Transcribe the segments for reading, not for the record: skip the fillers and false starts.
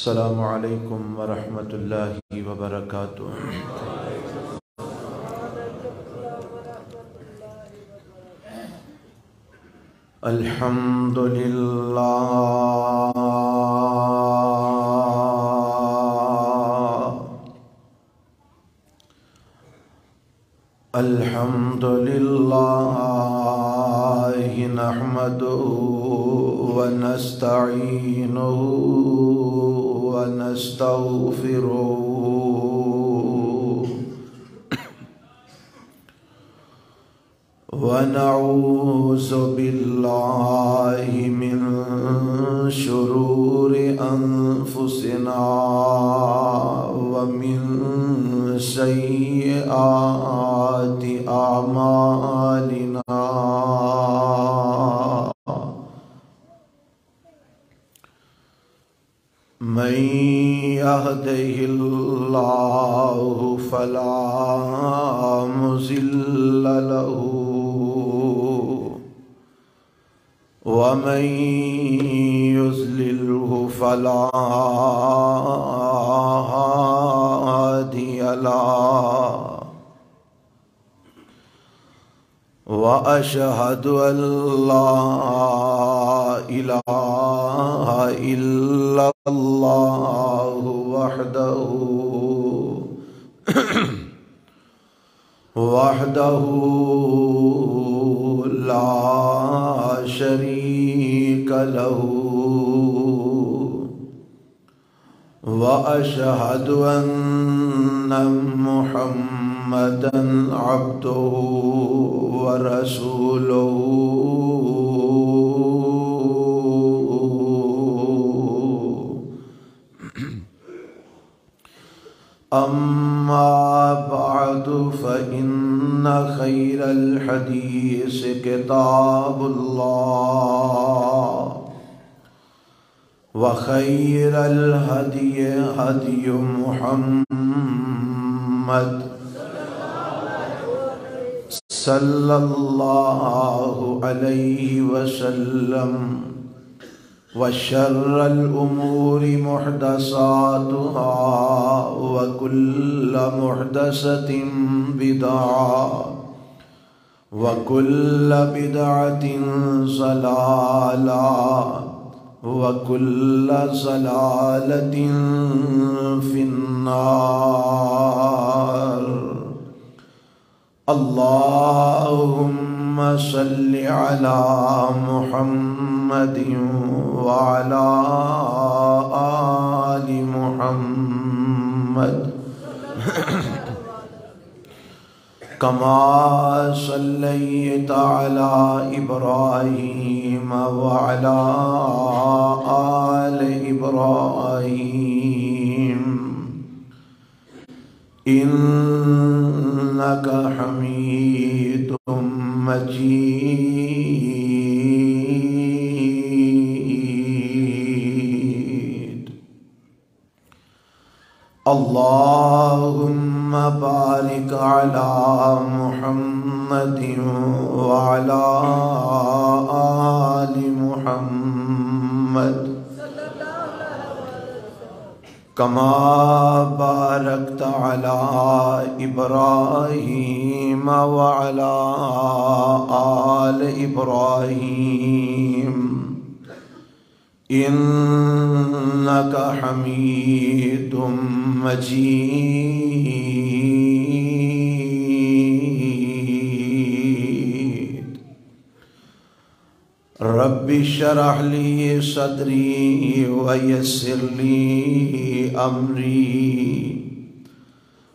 السلام علیکم ورحمۃ اللہ وبرکاتہ۔ الحمد للہ الحمد للہ نحمدہ ونستعینہ ونستغفرہ ونعوذ باللہ من شرور انفسنا ومن سیئات اعمالنا من يهده الله فلا مضل له ومن يضلله فلا هادي له وأشهد أن لا إله إلا الله وحده لا شريك له وأشهد أن محمدًا عبده ورسوله أما بعد فإن خير الحديث كتاب الله وخير الهدي هدي محمد صلى الله عليه وسلم وشر الأمور محدثاتها وكل محدثة بدعة وكل بدعة ضلالة وكل ضلالة في النار اللهم صل على محمد وعلى آل محمد كما صليت على إبراهيم وعلى آل إبراهيم إنك حميد مجيد اللهم بارك على محمد وعلى آل محمد كما باركت على إبراهيم وعلى آل إبراهيم إنك حميد مجيد رب اشرح لي صدري ويسر لي أمري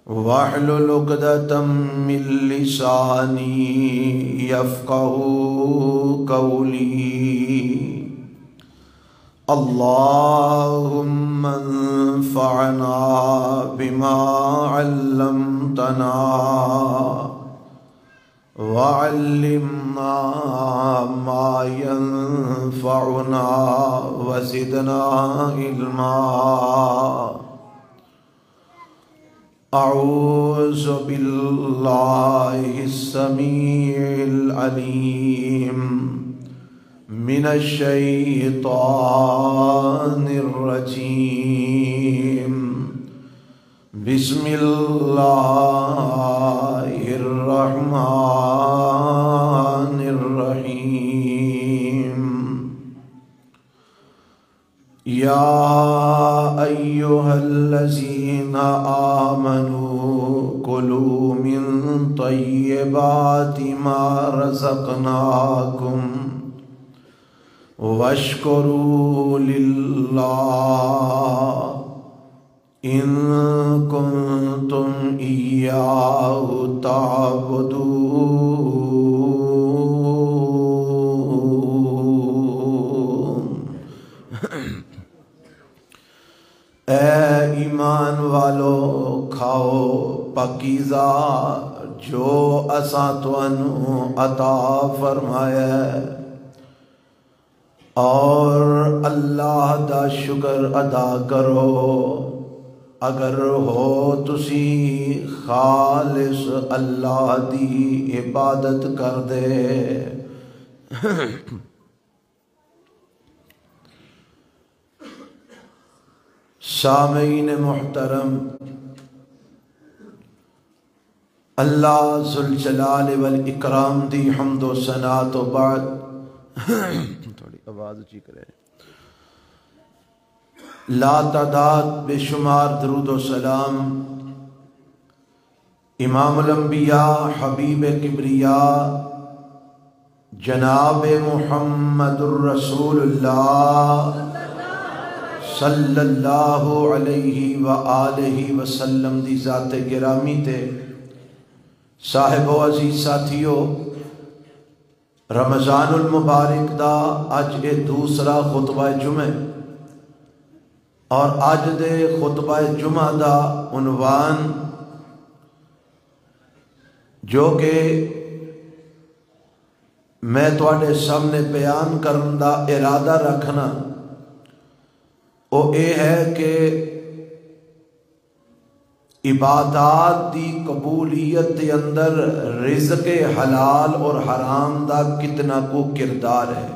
واحلل عقدة من لساني يفقهوا قولي اللهم انفعنا بما علمتنا وعلمنا ما ينفعنا وزدنا علما أعوذ بالله السميع العليم من الشیطان الرجیم بسم اللہ الرحمن الرحیم یا ایہا الذین آمنوا کلوا من طیبات ما رزقناکم واشکروا للہ ان کنتم ایاہ تعبدون۔ اے ایمان والو کھاؤ پاکیزہ جو اساں تانوں عطا فرمایا ہے، اور اللہ دا شکر ادا کرو اگر ہو تسی خالص اللہ دی عبادت کر دے۔ سامعین محترم، اللہ ذوالجلال والاکرام دی حمد و ثنا تو بعد تھوڑی آواز اونچی کرے، لا تعداد بے شمار درود و سلام امام الانبیاء حبیب کبریاء جناب محمد الرسول اللہ صلی اللہ علیہ وآلہ وسلم دی ذات گرامی تے۔ صاحب و عزیز ساتھیو، رمضان المبارک دا اج اے دوسرا خطبہ جمعہ، اور اج دے خطبہ جمعہ دا عنوان جو کہ میں تواڈے سامنے بیان کرن دا ارادہ رکھنا وہ یہ ہے کہ عبادات دی قبولیت دے اندر رزق حلال اور حرام دا کتنا کو کردار ہے۔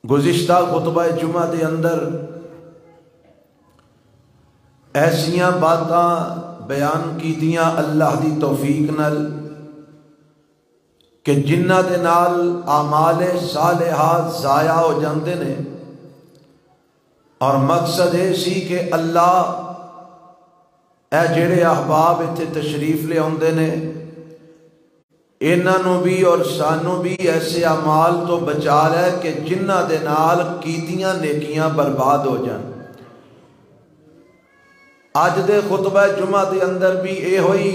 گزشتہ خطبہ جمعہ دے اندر ایسیاں باتاں بیان کیتیاں اللہ دی توفیق نال کہ جنہ دے نال اعمال صالحات ضائع ہو جاندے نے، اور مقصد یہ سی کہ اللہ اے جڑے احباب اتنے تشریف لے آندے نے انہاں نوں بھی اور سانوں بھی ایسے اعمال تو بچا لے کہ جنہ دے نال کیتیاں نیکیاں برباد ہو جان۔ اج دے خطبہ جمعہ دے اندر بھی اے ہوئی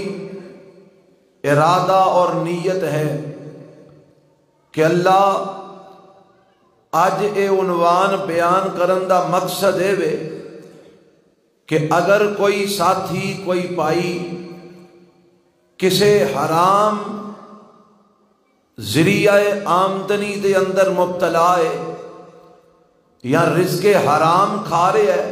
ارادہ اور نیت ہے کہ اللہ اج اے عنوان بیان کرن دا مقصد ہے کہ اگر کوئی ساتھی کوئی پائی کسے حرام ذریعہ آمدنی دے اندر مبتلا ہے یا رزق حرام کھا رہے ہے،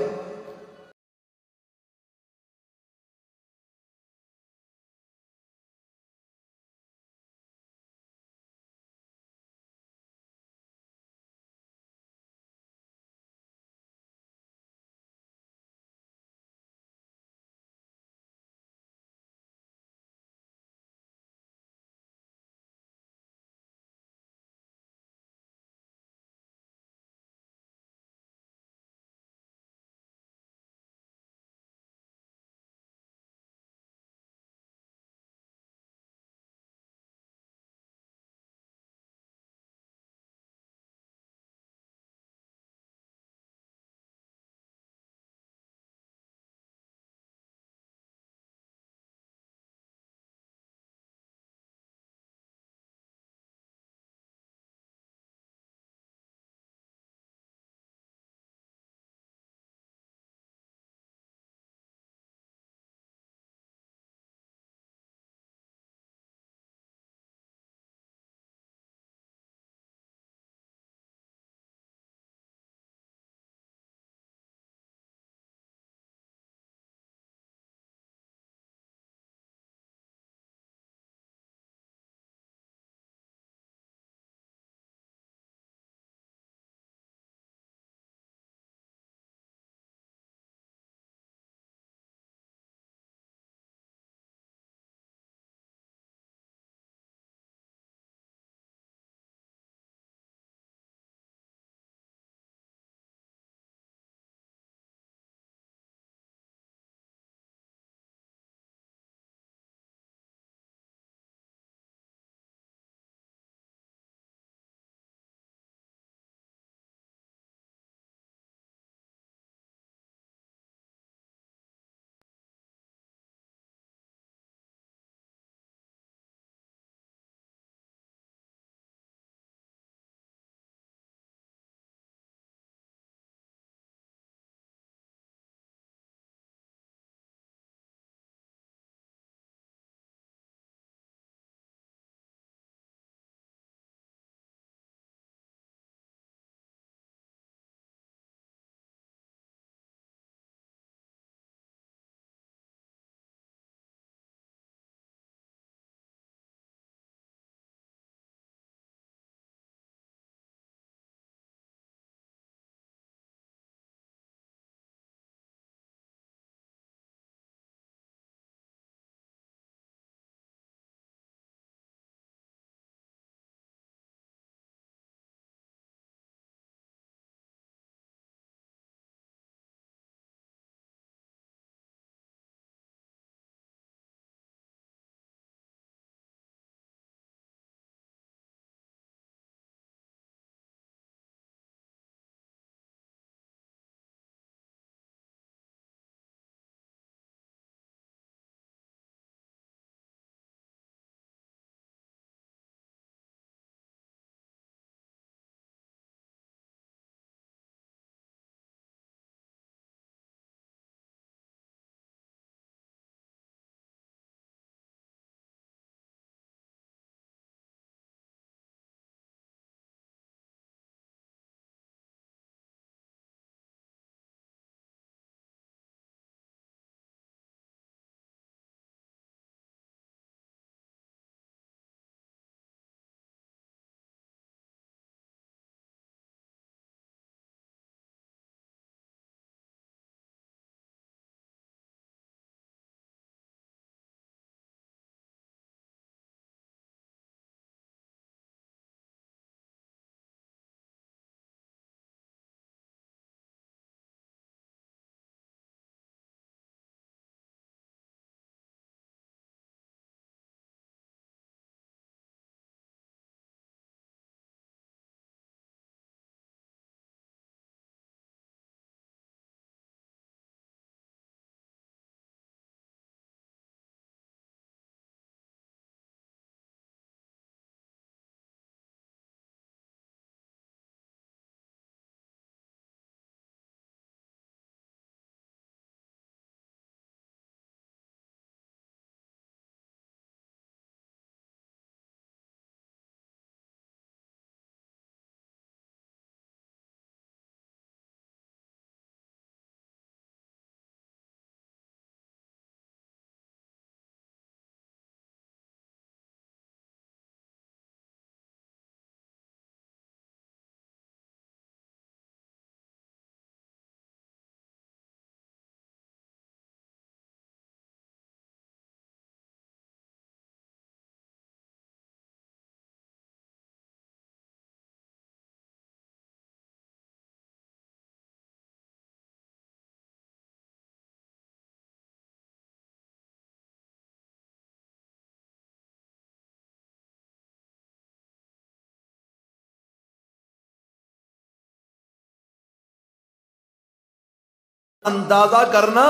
اندازہ کرنا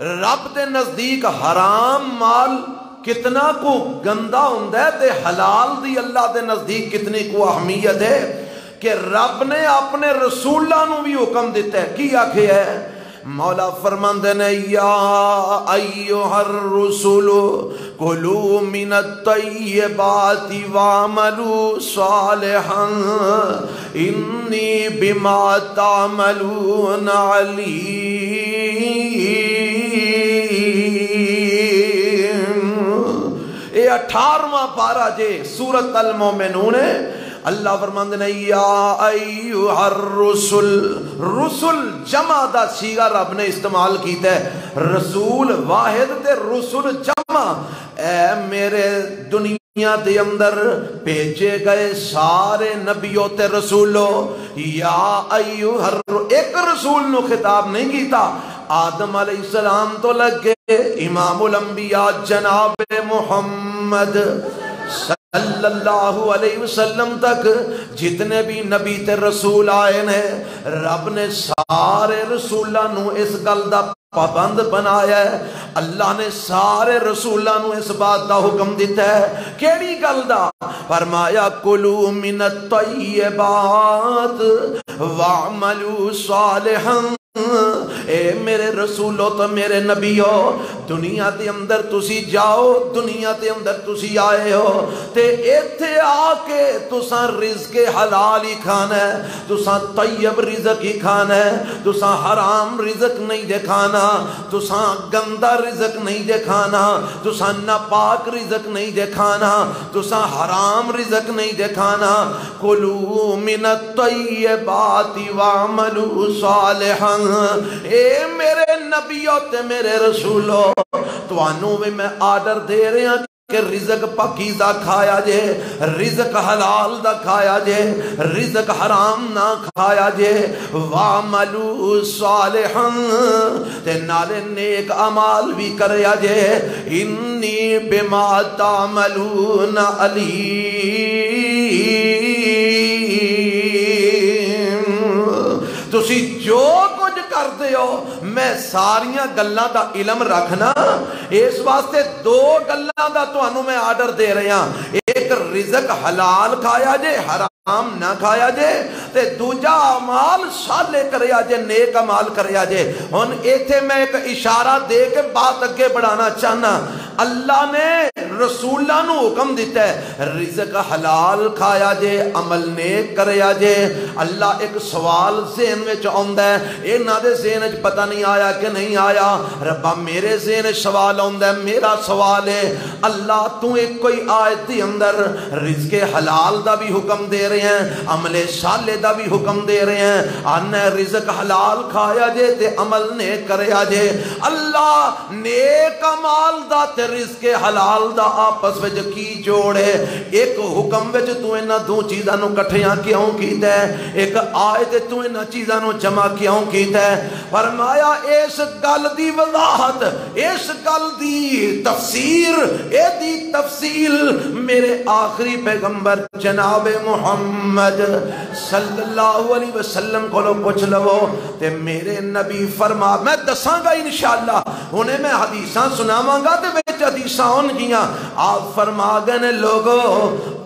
رب دے نزدیک حرام مال کتنا کو گندا ہوندا ہے تے حلال دی اللہ دے نزدیک کتنی کو اہمیت ہے کہ رب نے اپنے رسولاں نو بھی حکم دیتا ہے. کی آکھیا ہے مولا فرماندے نے یا ایھا الرسول کلوا من الطیبات واعملوا صالحا انی بما تعملون علیم. اے 18واں پارہ جے سورۃ المومنون ہے. اللہ فرماندے نے یا ایھا الرسل، رسل جمع دا صیغہ رب نے استعمال کیتا ہے. رسول واحد تے رسل جمع. اے میرے دنیا دے اندر بھیجے گئے سارے نبیوں تے رسولوں، یا ایھا ایک رسول نو خطاب نہیں کیتا. آدم علیہ السلام تو لگ گئے امام الانبیاء جناب محمد صلی اللہ علیہ وسلم تک جتنے بھی نبی تے رسول آئے ہیں، رب نے سارے رسولاں نو اس گل دا پابند بنایا ہے. اللہ نے سارے رسولاں نو اس بات دا حکم دیتا ہے. کیڑی گل دا؟ فرمایا کلوا من الطیبات واعملوا صالحا. اے میرے رسولو تو میرے نبیو، دنیا دے اندر تسی جاؤ، دنیا دے اندر تسی آئے ہو تے ایتھے آ کے تساں رزق حلال ہی کھانا ہے، تساں طیب رزق ہی کھانا ہے، تساں حرام رزق نہیں دے کھانا، تساں گندا رزق نہیں دے کھانا، تساں ناپاک رزق نہیں دے کھانا، تساں حرام رزق نہیں دے کھانا. کلوا من الطیبات واعملوا صالحا. اے میرے نبیوں تے میرے رسولوں، توانوں بھی میں آرڈر دے رہا کہ رزق پاکیزہ کھایا جے، رزق حلال دا کھایا جے، رزق حرام نہ کھایا جے. وَعَمَلُوا صَالِحًا، تے نالے نیک عمال بھی کریا جے. انی بما تعملون علیم. تسی جو کچھ کرتے ہو میں ساریاں گلاں دا علم رکھنا. اس واسطے دو گلاں دا تانوں میں آرڈر دے رہا. ایک رزق حلال کھایا جے، حرام نہ کھایا جے، تے دوجا عمال صالح کریا جے، نیک عمال کریا جے. ہن ایتھے میں ایک اشارہ دے کے بات اگے بڑھانا چاہنا. اللہ نے رسولاں نو حکم دیتا ہے رزق حلال کھایا جے، عمل نیک کریا جے. اللہ ایک سوال ذہن وچ آندا ہے، انہاں دے ذہن وچ پتہ نہیں آیا کہ نہیں آیا. ربا میرے ذہن وچ سوال آندا ہے، میرا سوال ہے اللہ تو ایک کوئی آیت دے اندر رزق حلال دا بھی حکم دے رہے ہیں، عمل صالح دا بھی حکم دے رہے ہیں. آنا رزق حلال کھایا جے تے عمل نیک کریا جے. اللہ نیک عمال دا تے رزق حلال دا آپس وچ کی جوڑ ہے؟ ایک حکم وچ تو انہاں دو چیزاں نو کٹھیاں کیوں کیتا ہے؟ ایک آیت تو انہاں چیزاں نو جمع کیوں کیتا ہے؟ فرمایا اس گل دی وضاحت، اس گل دی تفسیر، اے دی تفصیل میرے آخری پیغمبر جناب محمد صلی اللہ علیہ وسلم کو لو پوچھ لو تے میرے نبی فرما. میں دساں گا انشاءاللہ، انہیں میں حدیثاں سناواں گا تے وچ حدیثاں ہون گیاں. آپ فرما گئے لوگو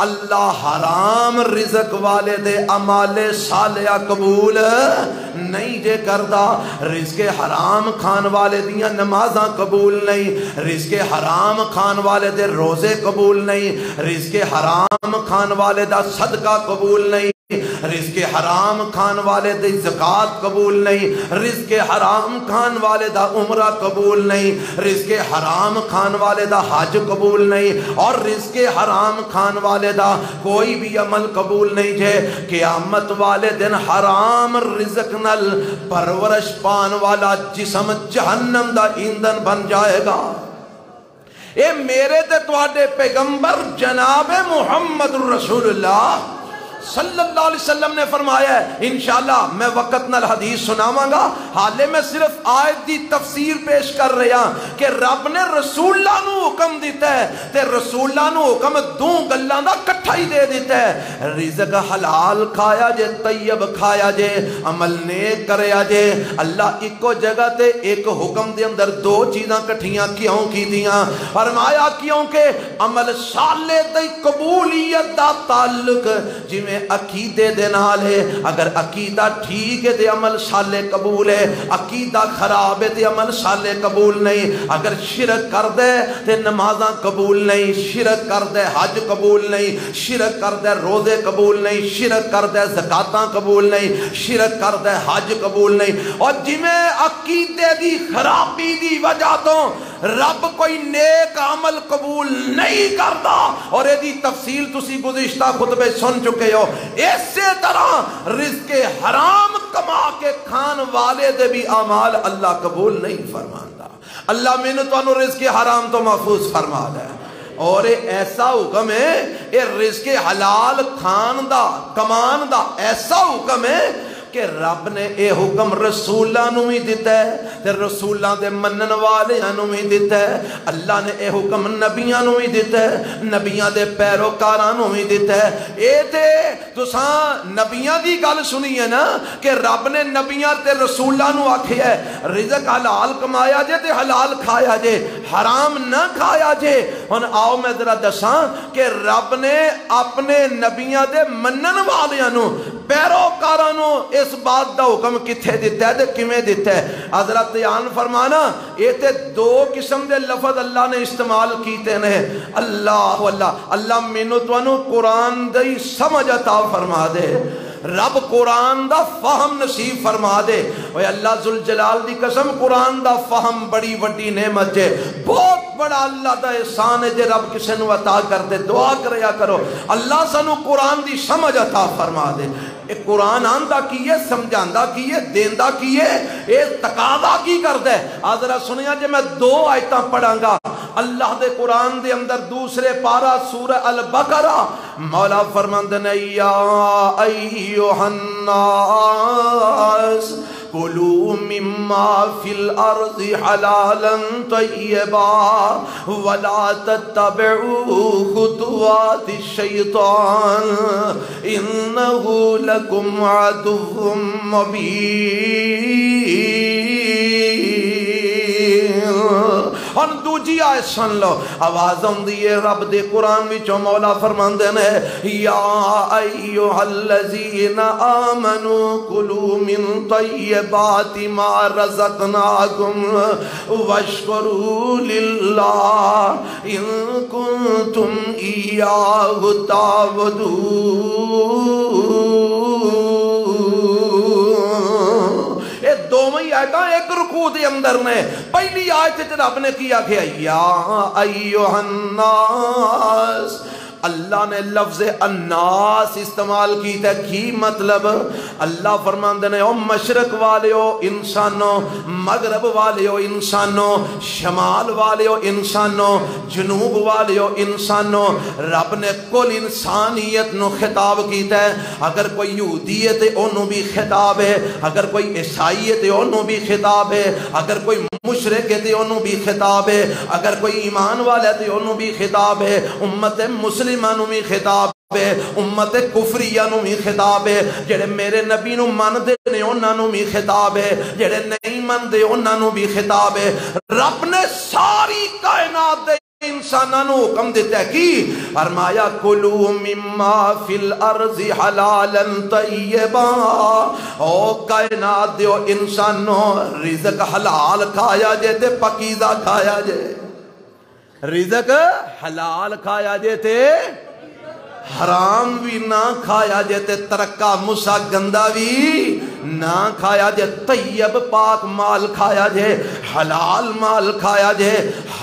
اللہ حرام رزق والے دے اعمال صالحہ قبول نہیں جے کردا. رزق حرام کھان والے دیاں نمازاں قبول نہیں، رزق حرام کھان والے دے روزے قبول نہیں، رزق حرام کھان والے دا صدقہ قبول نہیں، رزق حرام کھان والے دی زکات قبول نہیں، رزق حرام کھان والے دا عمرہ قبول نہیں، رزق حرام کھان والے دا حج قبول نہیں، اور رزق حرام کھان والے دا کوئی بھی عمل قبول نہیں جے. قیامت والے دن حرام رزق نل پرورش پان والا جسم جہنم دا ایندھن بن جائے گا. اے میرے تے تواڈے پیغمبر جناب محمد رسول اللہ صلی اللہ علیہ وسلم نے فرمایا ہے، انشاءاللہ میں وقت نال حدیث سناواں گا، حالے میں صرف آیت دی تفسیر پیش کر رہا کہ رب نے رسول اللہ نو حکم دیتا ہے تے رسول اللہ نو حکم دو گلاں دا کٹھا ہی دے دیتا ہے، رزق حلال کھایا جے، طیب کھایا جے، عمل نیک کریا جے۔ اللہ ایکو جگہ تے ایک حکم دے اندر دو چیزاں کٹھیاں کیوں کی دیاں؟ فرمایا کیونکہ عمل صالح دی قبولیت دا تعلق جی میں عقیدے دے نال ہے، اگر عقیدہ ٹھیک ہے تے عمل صالح قبول ہے، عقیدہ خراب ہے تے عمل صالح قبول نہیں، اگر شرک کر دے تے نمازاں قبول نہیں، شرک کر دے حج قبول نہیں، شرک کر دے روزے قبول نہیں، شرک کر دے زکاتاں قبول نہیں، شرک کر دے حج قبول نہیں۔ اور جی میں عقیدے دی خرابی دی وجہ تو رب کوئی نیک عمل قبول نہیں کرتا، اور یہ دی تفصیل تسی گزشتہ خطبے سن چکے ہو۔ اسی طرح رزق حرام کما کے کھان والے دے بھی اعمال اللہ قبول نہیں فرماندا۔ اللہ میں نے تو رزق حرام تو محفوظ فرما دے، اور ایسا حکم ہے، یہ رزق حلال کھان دا کمان دا ایسا حکم ہے کہ رب نے اے حکم رسولاں نو بھی دیتا ہے تے رسولاں دے منن والیاں نو بھی دیتا ہے، اللہ نے اے حکم نبیاں نو بھی دیتا ہے، نبیاں دے پیروکاراں نو بھی دیتا ہے۔ اے تے تساں نبیاں دی گل سنی ہے نا کہ رب نے نبیاں تے رسولاں نو آکھیا ہے رزق حلال کمایا جے تے حلال کھایا جے، حرام نہ کھایا جے۔ ہن آؤ میں ذرا دساں کہ رب نے اپنے نبیاں دے منن والیاں نو پیروکاراں نو اس بات دا حکم کتھے دیتا ہے تے کیویں دیتا ہے؟ حضرت عان فرمانا یہ تے دو قسم دے لفظ اللہ نے استعمال کیتے ہیں۔ اللہ اللہ مینوں تانوں قرآن دی سمجھ عطا فرما دے، رب قرآن دا فہم نصیب فرما دے۔ اوے اللہ ذوالجلال دی قسم قرآن دا فہم بڑی وڈی نعمت ہے، بہت بڑا اللہ دا احسان ہے جے رب کسے نو عطا کر دے۔ دعا کریا کرو اللہ سانو قرآن دی سمجھ عطا فرما دے۔ اے قرآن آندا کیے، سمجھاندا کیے، دیندا کیے، اے تقاضا کی کردا ہے؟ آذرا سنیا جے میں دو آیتاں پڑھاں گا اللہ دے قرآن دے اندر دوسرے پارا سورہ البقرہ، مولا فرماندے نے یا ایھا الناس کلوا مما فی الارض حلالا طیبا ولا تتبعوا خطوات الشیطان انہ لکم عدو مبین۔ اور دوجی آیت سن لو، آواز آندی ہے رب دے قرآن وچوں مولا فرماندے نے یا ایھا الذین آمنوا کلوا من طیبات ما رزقناکم واشکروا للہ ان کنتم ایاہ تعبدون۔ دوویں آیتاں ایک رکوع دے اندر نے۔ پہلی آیت وچ رب نے کیا کہ یا ایھا الناس، اللہ نے لفظ الناس استعمال کیتا ہے۔ کی مطلب؟ اللہ فرماندے نے او مشرق والیو انسانو، مغرب والیو انسانو، شمال والیو انسانو، جنوب والیو انسانو، رب نے کل انسانیت نو خطاب کیتا ہے۔ اگر کوئی یہودی ہے تے اونوں بھی خطاب ہے، اگر کوئی عیسائی ہے تے اونوں بھی خطاب ہے، اگر کوئی مشرک ہے تے انہوں بھی خطاب ہے، اگر کوئی ایمان والا ہے تے انہوں بھی خطاب ہے، امت مسلمانوں بھی خطاب ہے، امت کفریہ نو بھی خطاب ہے، جڑے میرے نبی نو من دے نے انہاں نو بھی خطاب ہے، جڑے نہیں من دے انہاں نو بھی خطاب ہے۔ رب نے ساری کائنات دے انساناں نو حکم دیتا ہے کی فرمایا کلوا مما فی الارض حلالا طیبا، او کائنات دیو انسانو رزق حلال کھایا جے تے پاکیزہ کھایا جے، رزق حلال کھایا جے تے حرام بھی نہ کھایا جے تے ترکا مسا گندا بھی نہ کھایا جے، طیب پاک مال کھایا جے، حلال مال کھایا جے،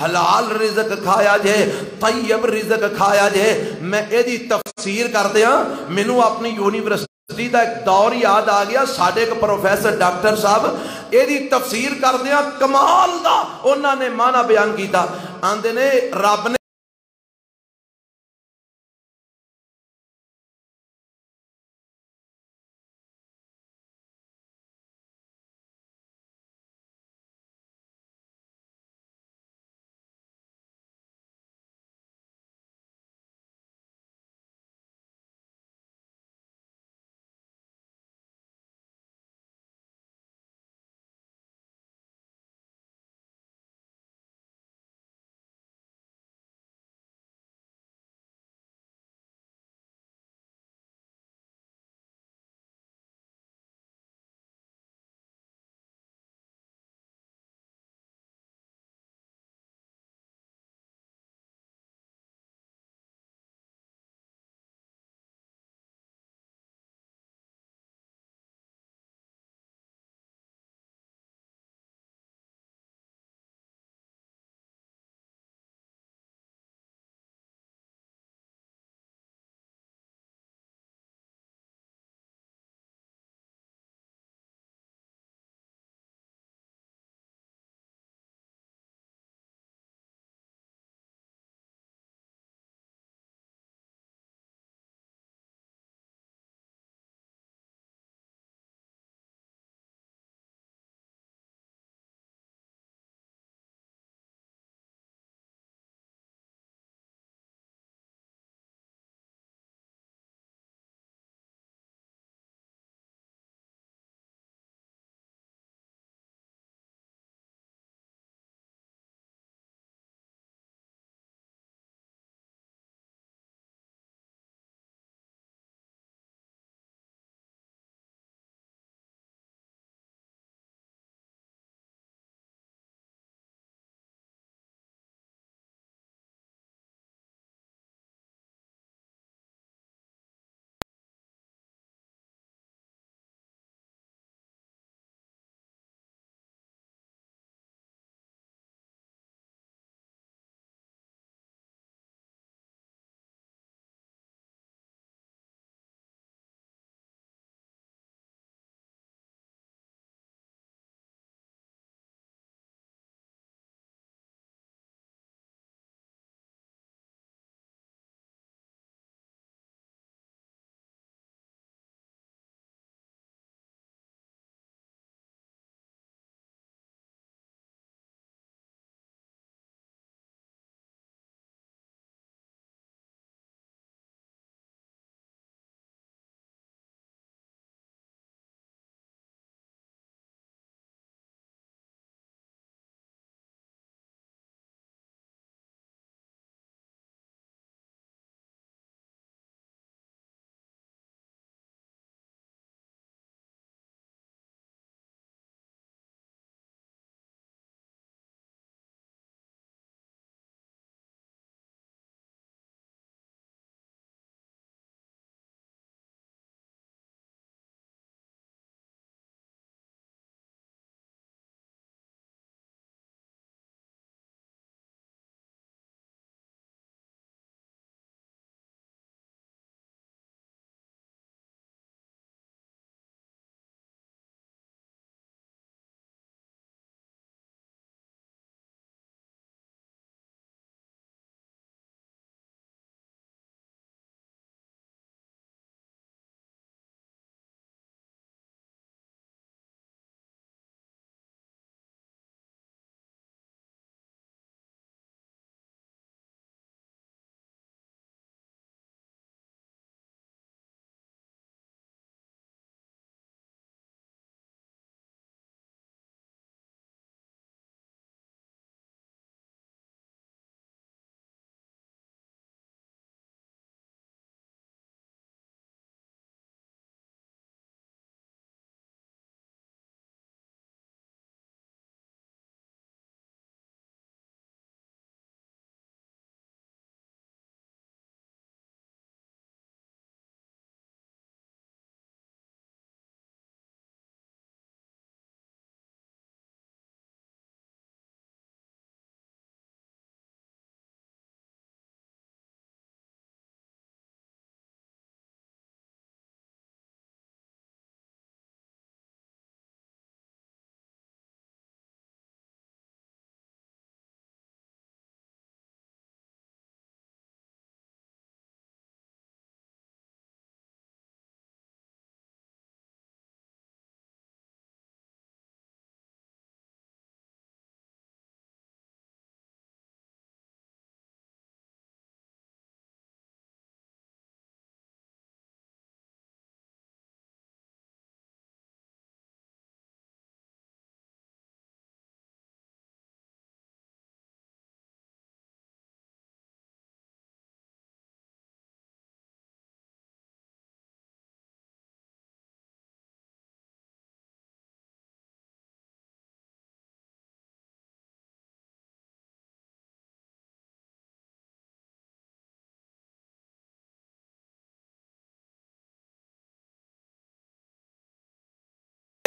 حلال رزق کھایا جے، طیب رزق کھایا جے۔ میں اے دی تفسیر کر دیا، مینوں اپنی یونیورسٹی دا ایک دور یاد آ گیا، ساڈے ایک پروفیسر ڈاکٹر صاحب اے دی تفسیر کر دیا کمال دا انہاں نے معنی بیان کیتا، آندے نے رب نے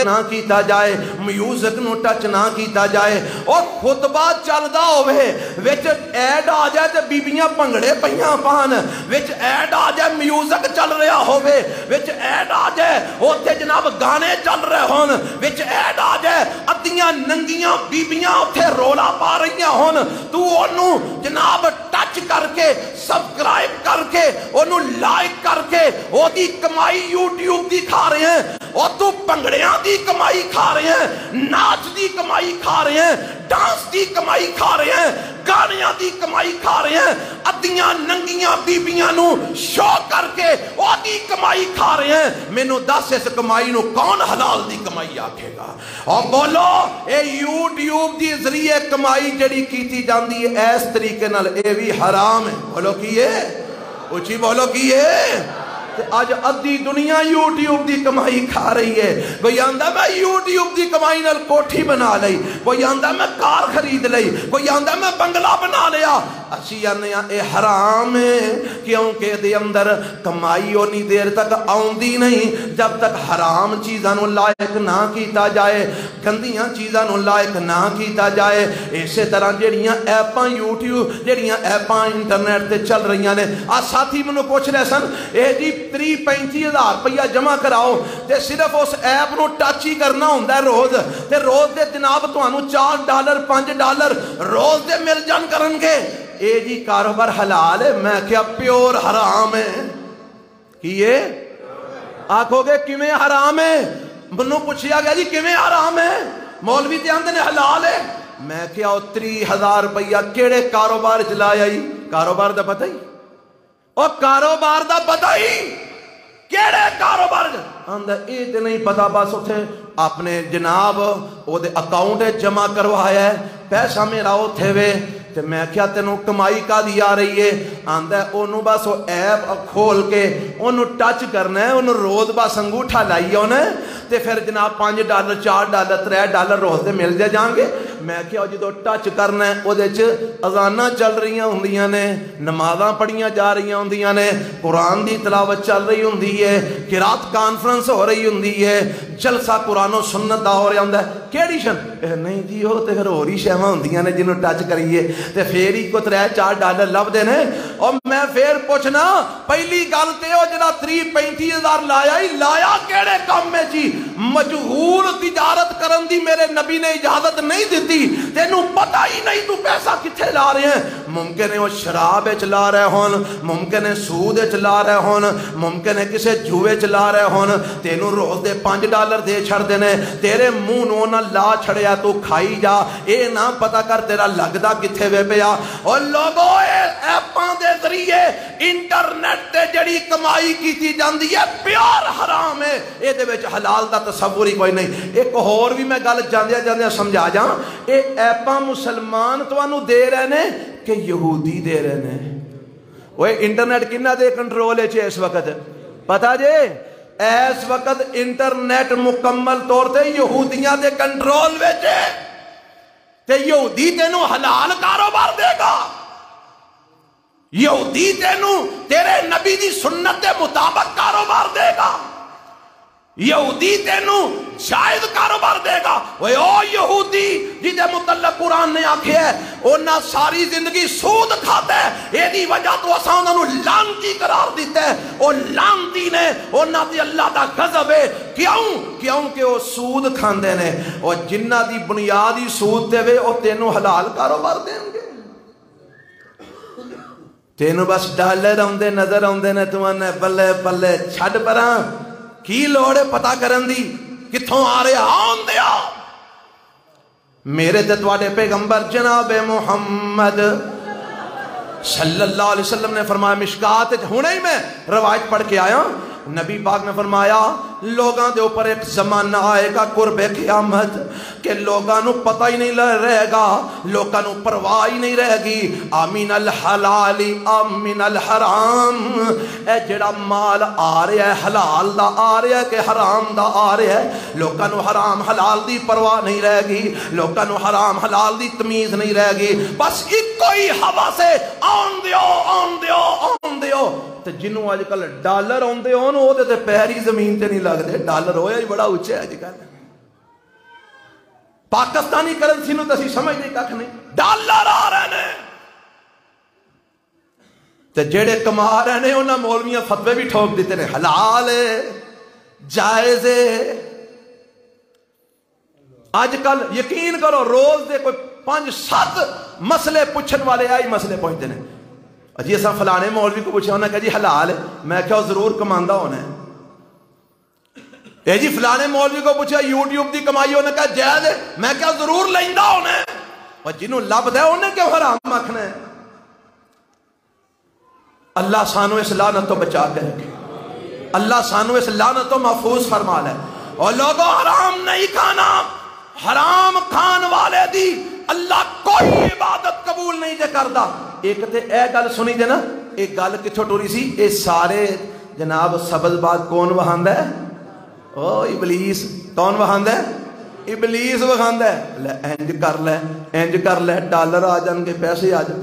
نہ کیتا جائے, میوزک نو ٹچ نہ کیتا جائے. اور خطبہ چلدا ہوے وچ ایڈ آ جائے تے بیبیاں بھنگڑے پیاں پان, وچ ایڈ آ جائے میوزک چل رہا ہوے, وچ ایڈ آ جائے اوتھے جناب گانے چل رہے ہون, وچ ایڈ آ جائے ادیاں ننگیاں بیبیاں اوتھے رولا پا رہیاں ہون, تو اونوں جناب ٹچ کر کے سبسکرائب کر کے اونوں لائک کر کے او دی کمائی یوٹیوب دی کھا رہے ہیں, اور تو بھنگڑیاں دی کمائی کھا رہے ہیں, ناچ دی کمائی کھا رہے ہیں, ڈانس دی کمائی کھا رہے ہیں, گانیاں دی کمائی کھا رہے ہیں, ادیاں ننگیاں بیبیاں نو شو کر کے او دی کمائی کھا رہے ہیں. مینوں دس اس کمائی نو کون حلال دی کمائی آکھے گا؟ اور بولو اے یوٹیوب دی ذریعے کمائی جڑی کیتی جاندی ہے اس طریقے نال اے بھی حرام ہے. بولو کی ہے اچھی بولو کی ہے. آج ادھی دنیا یوٹیوب دی کمائی کھا رہی ہے. کوئی آندا میں یوٹیوب دی کمائی نال کوٹھی بنا لئی, کوئی آندا میں کار خرید لئی, کوئی آندا میں بنگلہ بنا لیا. اسی آنے اے حرام ہے, کیونکہ دے اندر کمائی اونی دیر تک آؤندی نہیں جب تک حرام چیزاں نو لائق نہ کیتا جائے, گندیاں چیزاں نو لائق نہ کیتا جائے. اسی طرح جڑیاں ایپاں یوٹیوب جڑیاں ایپاں انٹرنیٹ تے چل رہی نے, آ ساتھی منو پوچھ رہے سن اے جی 30-35,000 روپیہ جمع کراؤ تے صرف اس ایپ نو ٹچ ہی کرنا ہوندا ہے روز, تے روز دے جناب تانوں $4 $5 روز دے مل جان کرن گے. اے جی کاروبار حلال ہے؟ میں کیا پیور حرام ہے. کیے آکھو گے کیویں حرام ہے؟ منوں پوچھیا گیا جی کیویں حرام ہے؟ مولوی تے آندے نے حلال ہے. میں کیا 30,000 روپیہ کیڑے کاروبار چ لایا ہی؟ کاروبار دا پتہ ہی, اور کاروبار دا پتہ ہی کیڑے کاروبار آندا اے تے نہیں پتا, بس اتھے اپنے جناب او دے اکاؤنٹ جمع کروایا ہے, پیسہ میرا اوتھے وے. تے میں کیا تینوں کمائی کا دی آ رہی ہے؟ آندا ہے اونوں بس وہ ایپ کھول کے اونوں ٹچ کرنا ہے, اونوں روز بس انگوٹھا لائی ہونا ہے, تے پھر جناب $5 $4 $3 روز دے مل جان گے. میں کیا جدو ٹچ کرنا ہے او دے چ اذاناں چل رہی ہوندیاں نے, نمازاں پڑھیاں جا رہی ہوندیاں نے, قرآن دی تلاوت چل رہی ہوندی ہے, قرات کانفرنس ہو رہی ہوندی ہے, جلسہ قرآن و سنت دا ہو رہا ہوندا ہے. کیڑی شن نہیں جی او تے پھر ہور ہی شیواں ہوندیاں نے جنوں ٹچ کریے تے پھر ہی کو $3-4 لبدے نے. اور میں پھر پوچھنا پہلی گل تے او جڑا 30-35,000 لایا ہی لایا کیڑے کام میں جی؟ مجہول تجارت کرن دی میرے نبی نے اجازت نہیں دیتی, تینوں پتہ ہی نہیں تو پیسہ کتھے لا رہے ہیں. ممکن ہے وہ شراب چلا رہے ہون, ممکن ہے سود چلا رہے ہون, ممکن ہے کسے جوے چلا رہے ہون, تینوں روز دے $5 دے چھڑ دینے, تیرے منہ نو نہ لا چھڑیا تو کھائی جا, اے نہ پتہ کر تیرا لگدا کتھے وے پیا. اور لوگوں ایپاں دے ذریعے انٹرنیٹ تے جڑی کمائی کیتی جاندی ہے پیار حرام ہے, اے دے وچ حلال دا تصور ہی کوئی نہیں. ایک اور بھی میں گل جاندیاں جاندیاں سمجھا جاں, اے ایپاں مسلمان تانوں دے رہے نے کہ یہودی دے رہے نے؟ وہ انٹرنیٹ کنہ دے کنٹرول ہے اس وقت پتہ جے؟ اس وقت انٹرنیٹ مکمل طور تے یہودیاں دے کنٹرول وچ ہے, تے یہودی تینوں حلال کاروبار دے گا, یہودی تینوں تیرے نبی دی سنت دے مطابق کاروبار دے گا, یہودی تینوں شاید کاروبار دے گا. وہ او یہودی جدے متعلق قرآن نے آکھے ہے انہاں ساری زندگی سود کھاتا ہے, اے دی وجہ تو اساں انہاں نو لعنتی قرار دیتا ہے. او لعنتی نے انہاں دی اللہ دا غضب ہے. کیوں کہ او سود کھاندے نے, او جنہ دی بنیاد ہی سود تے وے او تینوں حلال کاروبار دیں گے. تینوں بس ڈالر آندے نظر آندے نے, تو نے بلے بلے چھڈ پراں, کی لوڑ ہے پتہ کرن دی کتھوں آ رہے آن دیا. میرے تے تواڈے پیغمبر جناب محمد صلی اللہ علیہ وسلم نے فرمایا, مشکات ہونے ہی میں روایت پڑھ کے آیا, نبی پاک نے فرمایا لوگاں دے اوپر ایک زمانہ آئے گا قرب قیامت کہ لوگاں نو پتہ ہی نہیں رہے گا, لوگاں نو پرواہ ہی نہیں رہے گی, آمین الحلال آمین الحرام, اے جڑا مال آ رہا ہے حلال دا آ رہا ہے کہ حرام دا آ رہا ہے, لوگاں نو حرام حلال دی پرواہ نہیں رہے گی, لوگاں نو حرام حلال دی تمیز نہیں رہے گی, بس ایک کوئی ہوا سے آن دیو آن دیو آن دیو. تے جنوں اج کل ڈالر آندے ہون او تے پیر ہی زمین تے نہیں لگدے, ڈالر ہویا ہی بڑا اونچا ہے اج کل. پاکستانی کرنسی نو تو اسی سمجھ نہیں کھ نہیں، ڈالر آ رہے ہیں تے جڑے کما رہے ہیں انہاں مولویاں فتوے بھی ٹھوک دیتے ہیں حلال ہے جائز ہے۔ آج کل یقین کرو روز دے کوئی 5-7 مسئلے پوچھن والے آئی مسئلے پہنچتے ہیں، جی ایسا فلانے مولوی کو پوچھا انہوں نے کہا جی حلال ہے، میں کہا ضرور کماندہ ہونا ہے۔ اے جی فلانے مولوی کو پوچھا یوٹیوب دی کمائی انہوں نے کہا جائز ہے، میں کہا ضرور لیندہ ہونا ہے۔ اور جنہوں لب دے انہیں کیوں حرام آکھنا ہے؟ اللہ سانو اس لعنت تو بچا کے رکھے، اللہ سانو اس لعنت تو محفوظ فرما لے۔ اور لوگوں حرام نہیں کھانا، حرام کھان والے دی اللہ کوئی عبادت قبول نہیں جے کردا۔ ایک تے اے گل سنی جے نا، ایک گل کتھوں ٹوری سی، اے سارے جناب سبز باغ کون وہاندا ہے؟ او ابلیس۔ کون وہاندا ہے؟ ابلیس وہاندا ہے۔ لے انج کر لے ڈالر آ جان گے، پیسے آ جان۔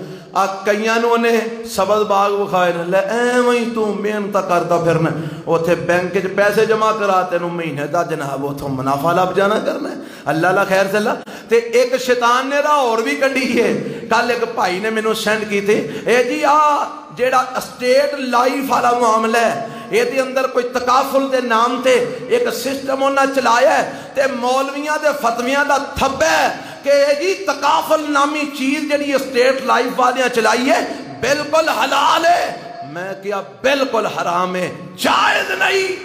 کئیاں نو نے سبز باغ وکھائے نے، لے ایویں تو محنت کردا پھرنا، اوتھے بینک وچ پیسے جمع کرا تینوں مہینے دا جناب اوتھوں منافع لب جانا کرنا ہے۔ اللہ لا خیر چلا۔ تے ایک شیطان نے راہ اور بھی کڈی ہے۔ کل ایک بھائی نے مینوں سینڈ کیتے، اے جی جیڑا اسٹیٹ لائف والا معاملہ ہے، یہ دے اندر کوئی تکافل دے نام تے ایک سسٹم انہاں چلایا ہے تے مولویاں دے فتویاں دا تھبہ ہے کہ جی تکافل نامی چیز جڑی اسٹیٹ لائف والیاں چلائی ہے بالکل حلال ہے۔ میں کیا بالکل حرام ہے، جائز نہیں۔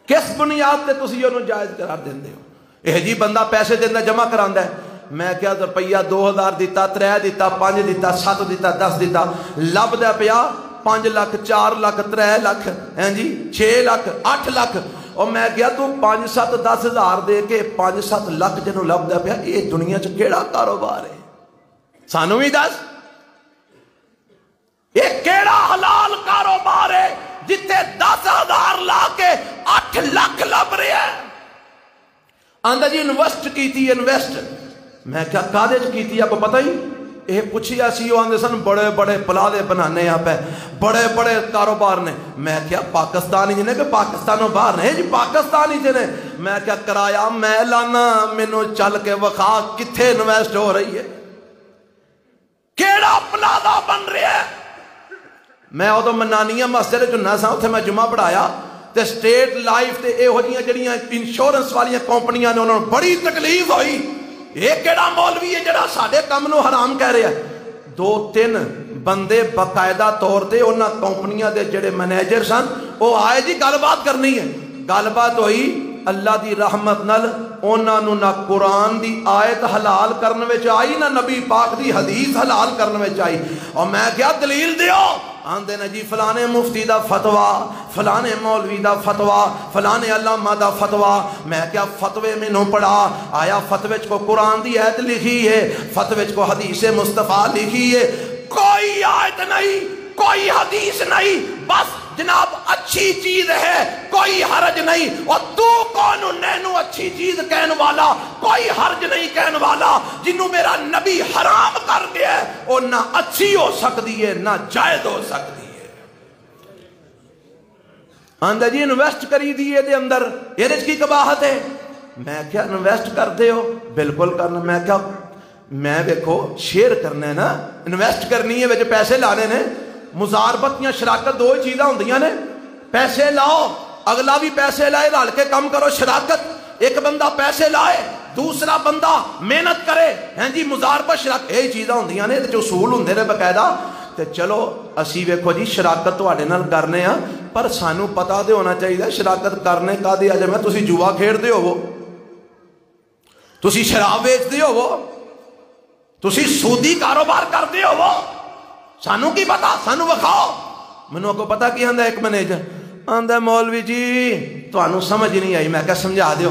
کس بنیاد تے تسی انہوں جائز قرار دیندے ہو؟ اے جی بندہ پیسے دیندہ جمع کراندا ہے، میں کیا روپیہ 2000 دیتا، 3 دیتا، 5 دیتا، 7 دیتا، 10 دیتا، لب دے پیا 5 لاکھ، 4 لاکھ، 3 لاکھ، ہیں جی 6 لاکھ، 8 لاکھ۔ اور میں کیا تو 5-7 10 ہزار دے کے 5-7 لاکھ جنوں لب دے پیا، یہ دنیا چ کیڑا کاروبار ہے؟ سانو بھی دس، یہ کیڑا حلال کاروبار ہے جتے 10,000 لا کے 8 لاکھ لب رہے ہیں؟ آندہ جی انویسٹ کیتی، انویسٹ۔ میں کیا کادج کیتی آپ کو پتہ ہی؟ یہ پوچھیا سی وہ آندے سن بڑے بڑے پلادے بنانے آپ ہے، بڑے بڑے کاروبار نے۔ میں کیا پاکستانی جنے کہ پاکستانوں باہر نہیں جی پاکستانی جنے؟ میں کیا کرایا میں لانا، مینوں چل کے وخا کتھے انویسٹ ہو رہی ہے، کیڑا پلادا بن رہا ہے؟ میں ادو منانیہ مسجد چنا سا، اتنے میں جمعہ پڑھایا تے سٹیٹ لائف تے اے ہو جڑیاں انشورنس والیاں کمپنیاں نے انہوں نے بڑی تکلیف ہوئی، یہ کیڑا مولوی ہے جڑا ساڈے کم نو حرام کہہ رہا ہے۔ 2-3 بندے باقاعدہ طور تے انہاں کمپنیاں دے جڑے مینیجر سن وہ آئے جی گل بات کرنی ہے، گل بات ہوئی، اللہ دی رحمت نال انہاں نو نہ قرآن دی آیت حلال کرنے وچ آئی نہ نبی پاک دی حدیث حلال کرنے وچ آئی۔ اور میں کیا دلیل دیو؟ آندے نا جی فلانے مفتی دا فتوہ، فلانے مولوی دا فتوہ، فلانے علامہ دا فتوہ۔ میں کیا فتوے میں نو پڑھا، آیا فتوے کو قرآن دی آیت لکھی ہے، فتوے کو حدیث مصطفیٰ لکھی ہے؟ کوئی آیت نہیں، کوئی حدیث نہیں، بس جناب اچھی چیز ہے، کوئی حرج نہیں۔ اور تو کون نینو اچھی چیز کہنے والا؟ کوئی حرج نہیں کہنے والا۔ جنہوں میرا نبی حرام کر دیا ہے وہ نہ اچھی ہو سکتی ہے نہ جائز ہو سکتی ہے۔ آندہ جی انویسٹ کری دیئے دے اندر یہ رج کی قباحت ہے۔ میں کیا انویسٹ کر دے ہو؟ بالکل کرنا۔ میں کیا میں دیکھو شیئر کرنا ہے نا، انویسٹ کرنی ہے ویچے پیسے لانے نے، مزاربت یا شراکت دو چیزاں ہوندیاں نے۔ پیسے لاؤ، اگلا بھی پیسے لائے، رل کے کم کرو، شراکت۔ ایک بندہ پیسے لائے، دوسرا بندہ محنت کرے، ہیں جی مزاربت شراکت، یہی چیزاں ہوندیاں نے جو اصول ہوندے نے باقاعدہ۔ تے چلو اسی ویکھو جی شراکت تواڈے نال کرنے ہاں، پر سانو پتہ تے ہونا چاہیے شراکت کرنے کا دی اجے میں تسی جوا کھیڈ دے ہوو، تسی شراب ویچ دے ہوو، تسی سودی کاروبار کر دے ہوو، سانو کی پتا؟ سانو وکھاؤ۔ منو کو پتا کی آندا ایک مینیجر آندا مولوی جی تانوں سمجھ نہیں آئی۔ میں کہا سمجھا دیو۔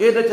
ਇਹਦੇ ਚ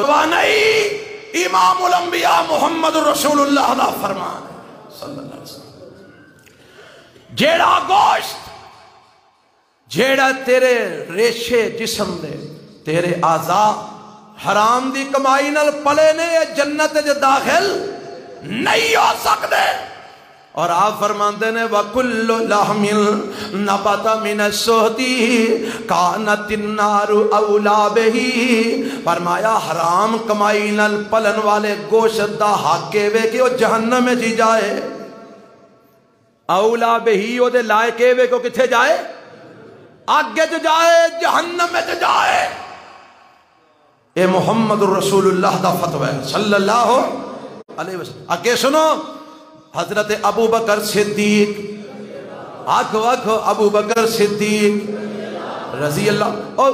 نہیں امام الانبیاء محمد رسول اللہ دا فرمان صلی اللہ علیہ وسلم جیڑا گوشت جیڑا تیرے ریشے جسم دے تیرے اعضاء حرام دی کمائی نال پلے نے جنت دے داخل نہیں ہو سکتے. اور آپ فرماندے نے وَكُلُّ لَحْمٍ نَبَتَ مِنَ السُّحْتِ كَانَتِ النَّارُ أَوْلَىٰ بِهِ. فرمایا حرام کمائی نال پلن والے گوشت دا حق کے وے کہ وہ جہنم میں جی جائے. اولا بہی او دے لائقے وے کو کتھے جائے؟ آگے جو جائے جہنم میں جو جائے. اے محمد رسول اللہ دا فتوہ ہے صلی اللہ علیہ وسلم. آگے سنو حضرت ابو بکر صدیق آنکھو ابو بکر صدیق رضی اللہ اور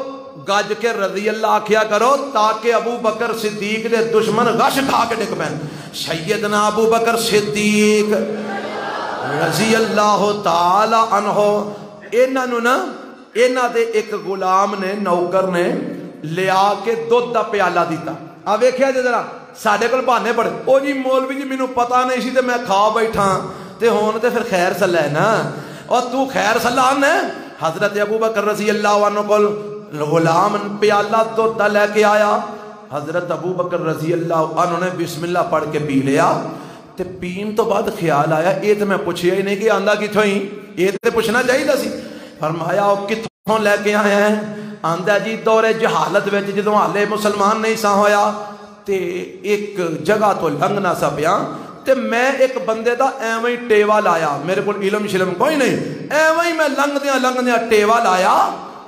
گاج کے رضی اللہ کیا کرو تاکہ ابو بکر صدیق دے دشمن غش کھا کے ڈک پین. سیدنا ابو بکر صدیق رضی اللہ تعالی عنہ اینا دے ایک غلام نے نوکر نے لیا کے دودھ دا پیالہ دیتا. اب ویکھیا جے ذرا ساڈے کول بہانے پڑے او جی مولوی جی مینوں پتہ نہیں سی تے میں کھا بیٹھا تے ہن تے پھر خیر صلاح ہے نا اور تو خیر صلاح نے. حضرت ابو بکر رضی اللہ عنہ کول غلام پیالہ دودھ دا لے کے آیا. حضرت ابو بکر رضی اللہ عنہ نے بسم اللہ پڑھ کے پی لیا تے پین تو بعد خیال آیا اے تے میں پوچھیا ہی نہیں کہ آندا کتھوں ہی اے تے پوچھنا چاہیے سی. فرمایا او کتھوں لے کے آیا ہے؟ آندا جی دور جہالت وچ جدوں حالے مسلمان نہیں سا ہویا تے ایک جگہ تو لنگنا سا پیا تے میں ایک بندے دا ایویں ٹیوا لایا. میرے کول علم شلم کوئی نہیں ایویں میں لنگدیاں ٹیوا لایا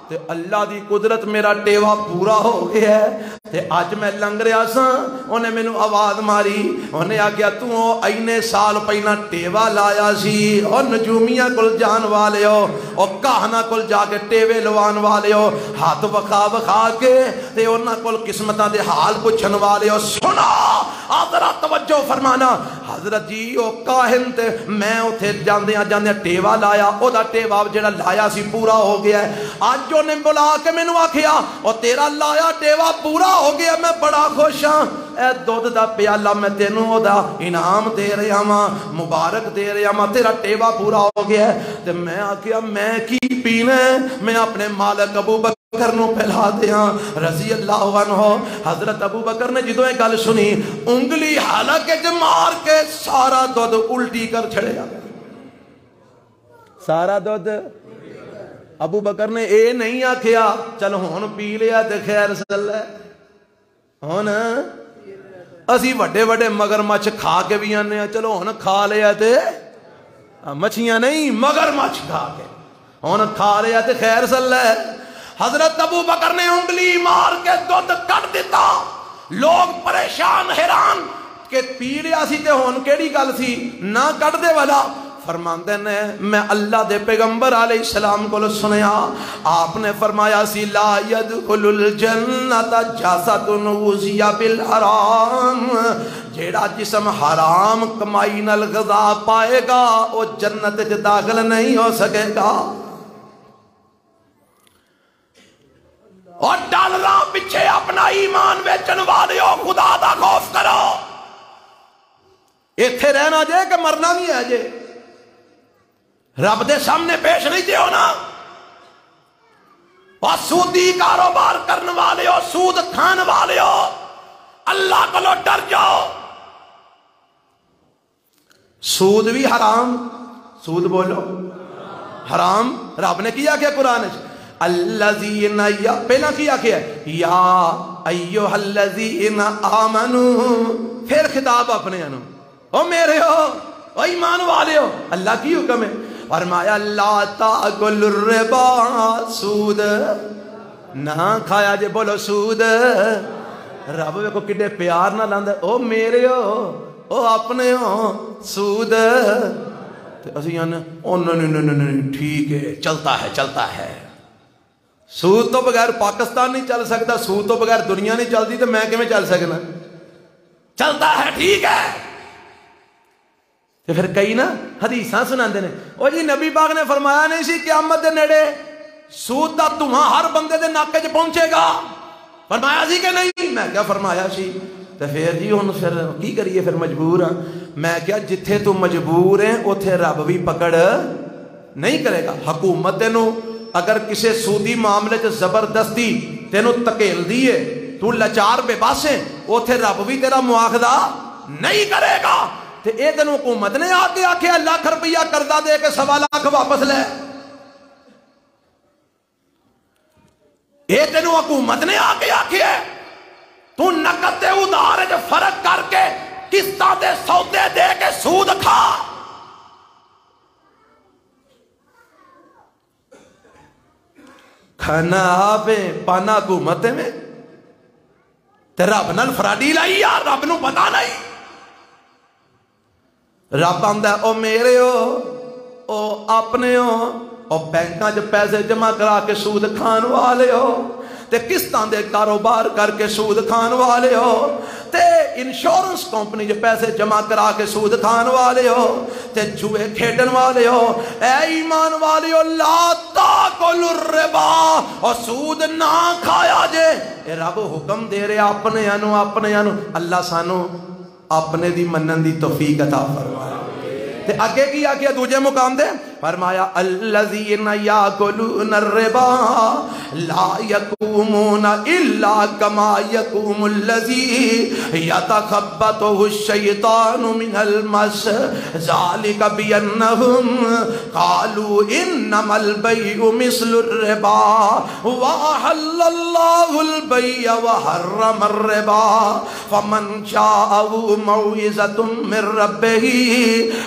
تے اللہ دی قدرت میرا ٹیوا پورا ہو گیا ہے. تے اج میں لنگ رہا سا انہیں مینوں آواز ماری انہیں آگیا تو اینے سال پہلا ٹیوا لایا سی اور نجومیاں کل جان والے ہو اور کہنا کل جا کے ٹیوے لوان والے ہو ہاتھ بخا کے تے انہاں کل قسمتاں دے حال پوچھن والے ہو. سنا حضرت توجہ فرمانا حضرت جی او کاہن تے میں اتھے جاندیاں ٹیوا لایا او دا ٹیوا جڑا لایا سی پورا ہو گیا ہے. آج جو نے بلا کے میں نو آکھیا اور تیرا لایا ٹیوا پورا ہو گیا میں بڑا خوش ہاں. اے دودھ دا پیالہ میں تینوں دا انعام دے رہا ہاں مبارک دے رہا ہاں تیرا ٹیوا پورا ہو گیا ہے. تے میں آکھیا میں کی پینا ہے میں اپنے مالک ابو بکر نو پھیلا دیاں رضی اللہ عنہ. حضرت ابو بکر نے جدوں یہ گل سنی انگلی حلقے چ مار کے سارا دودھ الٹی کر چھڑیا. سارا دودھ ابو بکر نے اے نہیں آکھیا چل ہون پی لیا تے خیر صلی ہون اسی وڈے وڈے مگرمچھ کھا کے بھی آنے ہیں چلو ہون کھا لیا تے مچھیاں نہیں مگرمچھ کھا کے ہون کھا لیا تے خیر صلی. حضرت ابو بکر نے انگلی مار کے دودھ کٹ دیتا. لوگ پریشان حیران کہ پی لیا سی تے ہون کیڑی گل سی نہ کٹ دے والا. فرماندے نے میں اللہ دے پیغمبر علیہ السلام کو سنیا آپ نے فرمایا سی لا يدخل الجنت جسد غذی بالحرام. جیڑا جسم حرام کمائی نال غذا پائے گا وہ جنت وچ داخل نہیں ہو سکے گا. اور ڈالراں پیچھے اپنا ایمان بیچن والے ہو خدا دا خوف کرو. ایتھے رہنا جے کہ مرنا بھی ہے جے رب دے سامنے پیش نہیں دے ہونا. اور سودی کاروبار کرنے والے ہو سود کھان والے ہو اللہ کو ڈر جاؤ. سود بھی حرام سود بولو حرام. رب نے کیا کیا قرآن الذین پہلا کیا کیا یا ایوہ الذین آمنوا پھر خطاب اپنے انو او میرے ہو او ایمان والے ہو اللہ کی حکم ہے. فرمایا لا تاکل الربا سود نہ کھایا جے بولو سود. رب کو کڈے پیار نہ لاندے او میرے ہو او اپنے ہو سود. اسی او نہیں ٹھیک ہے چلتا ہے. سود تو بغیر پاکستان نہیں چل سکتا سود تو بغیر دنیا نہیں چلتی تو میں کیویں چل سکنا. چلتا ہے ٹھیک ہے. پھر کئی نا حدیثاں سناندے نے او جی نبی پاک نے فرمایا نہیں سی قیامت دے نیڑے سود دا دھواں ہر بندے دے ناکے چ پہنچے گا فرمایا سی کہ نہیں؟ میں کیا فرمایا سی. تو پھر جی ہن پھر کی کریے؟ پھر مجبور ہاں. میں کیا جتھے تو مجبور ہیں اوتھے رب بھی پکڑ نہیں کرے گا. حکومت تینوں اگر کسی سودی معاملے چ زبردستی تینوں تکیل دیے تو لاچار بے بس ہے اوتھے رب بھی تیرا مواخذہ نہیں کرے گا. تے اے تینوں حکومت نے آ کے آکھے لاکھ روپیہ قرضہ دے کے 1.25 لاکھ واپس لے. اے تینوں حکومت نے آ کے آکھے تو نقد تے ادھار جو فرق کر کے قسطاں دے سودے دے کے سود کھا. کھانا آپے پانا حکومت میں تے رب نال فراڈی لائی یار. رب نو پتا نہیں. رب آندا او میرے ہو او اپنے ہو او بینکاں چ پیسے جمع کرا کے سود کھان والے ہو تے قسطاں دے کاروبار کر کے سود کھان والے ہو تے انشورنس کمپنی جو پیسے جمع کرا کے سود کھان والے ہو تے جوئے کھیڈن والے ہو. اے ایمان والے ہو لا تاکلوا الربا اور سود نہ کھایا جے. اے رب حکم دے رہے اپنے انو. اللہ سانو اپنے دی منن دی توفیق عطا فرمائے. تے اگے کی آکھیا دوجے مقام دے فرمایا الذین یاکلون الربا لا یقومون الا کما یقوم الذی یتخبطہ الشیطان من المس ذالک بانہم قالوا انما البیع مثل الربا واحل اللہ البیع وحرم الربا فمن جاءہ موعظۃ من ربہ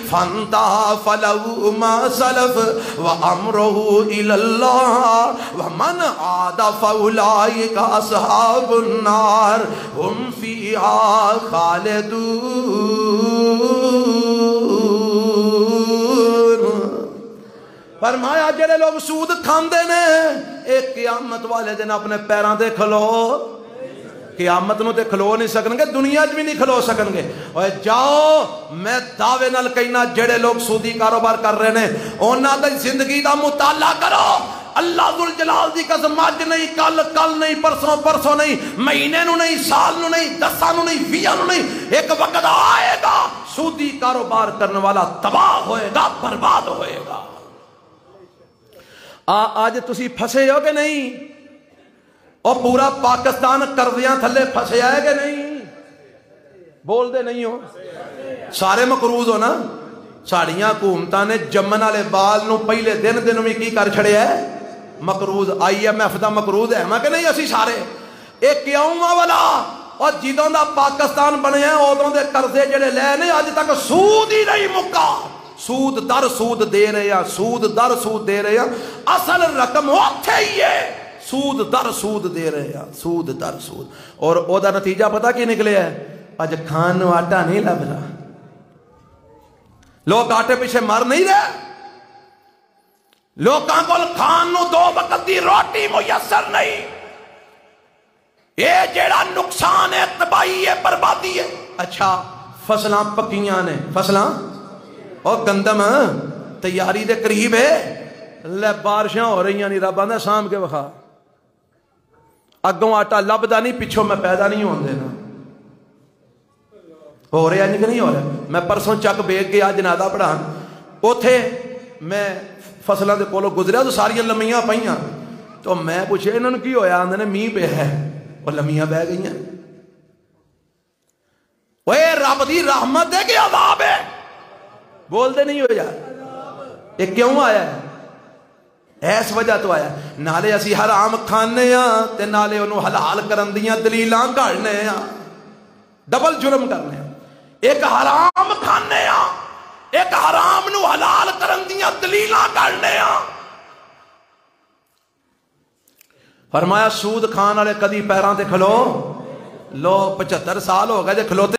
فانتہى فلہ ما سلف وامرہ الی اللہ ومن عاد فاولئک اصحاب النار ہم فیہا خالدون. فرمایا جڑے لوگ سود کھاندے نے ایک قیامت والے دن اپنے پیراں تے کھلو. قیامت نو تے کھلو نہیں سکن گے, دنیا بھی نہیں کھلو سکن گے. اور جاؤ میں دعوے نال کہنا جڑے لوگ سودی کاروبار کر رہے ہیں انہاں دی زندگی دا مطالعہ کرو. اللہ ذوالجلال دی قسم اج نہیں کل نہیں پرسوں نہیں مہینے نو نہیں سال نو نہیں 10 نو نہیں 20 نو نہیں ایک وقت آئے گا سودی کاروبار کرنے والا تباہ ہوئے گا, برباد ہوئے گا. آج تسی پھسے ہو کہ نہیں؟ اور پورا پاکستان قرضیاں تھلے پھسے آئے کہ نہیں؟ بول دے نہیں ہو سارے مقروض ہو نا. ساڑیاں حکومتاں نے جمن والے بال نو پہلے دن بھی کی کر چھڑے ہے مقروض. IMF دا مقروض ہے میں کہ نہیں اسی سارے ایک کیوں والا. اور جدوں دا پاکستان بنے ہیں ادوں دے قرضے جڑے لے نے اج تک سود ہی نہیں مکا. سود در سود دے رہے ہیں, سود در سود دے رہے ہیں. اصل رقم اوتھے ہی ہے, سود در سود دے رہے ہیں, سود در سود. اور او دا نتیجہ پتہ کی نکلے ہے؟ اج کھان نو آٹا نہیں لب رہا. لوگ آٹے پیچھے مر نہیں رہے. لوگاں کول کھان نو 2 وقت دی روٹی میسر نہیں. یہ جیڑا نقصان ہے تباہی ہے بربادی ہے. اچھا فصلاں پکیاں نے, فصلاں اور گندم تیاری دے قریب ہے, لے بارشاں ہو رہی ہیں نہیں رب آندا سام کے وکھا. اگوں آٹا لبدا نہیں پچھوں میں پیدا نہیں ہون دینا. ہو رہا نہیں کہ نہیں ہو رہا؟ میں پرسوں چک بیگ گیا جنازہ پڑھان, اوتھے میں فصلاں دے کولوں گزریا تو ساریاں لمیاں پئیاں. تو میں پوچھیا انہاں نوں کی ہویا؟ آندے نے میہ پیا ہے. اور لمیاں بہ گئیاں. اوے رب دی رحمت ہے کہ عذاب ہے؟ بول دے نہیں ہو یار. یہ کیوں آیا ہے؟ ایس وجہ تو آیا نالے اسی حرام کھانے ہاں تے نالے انہوں حلال کرن دیاں دلیلاں کھڑنے ہاں. ڈبل جرم کرنے ہاں. ایک حرام کھانے ہاں, ایک حرام نو حلال کرن دیاں دلیلاں کھڑنے ہاں. فرمایا سود کھان والے کدی پیراں تے کھلو لو. 75 سال ہو گئے جے کھلوتے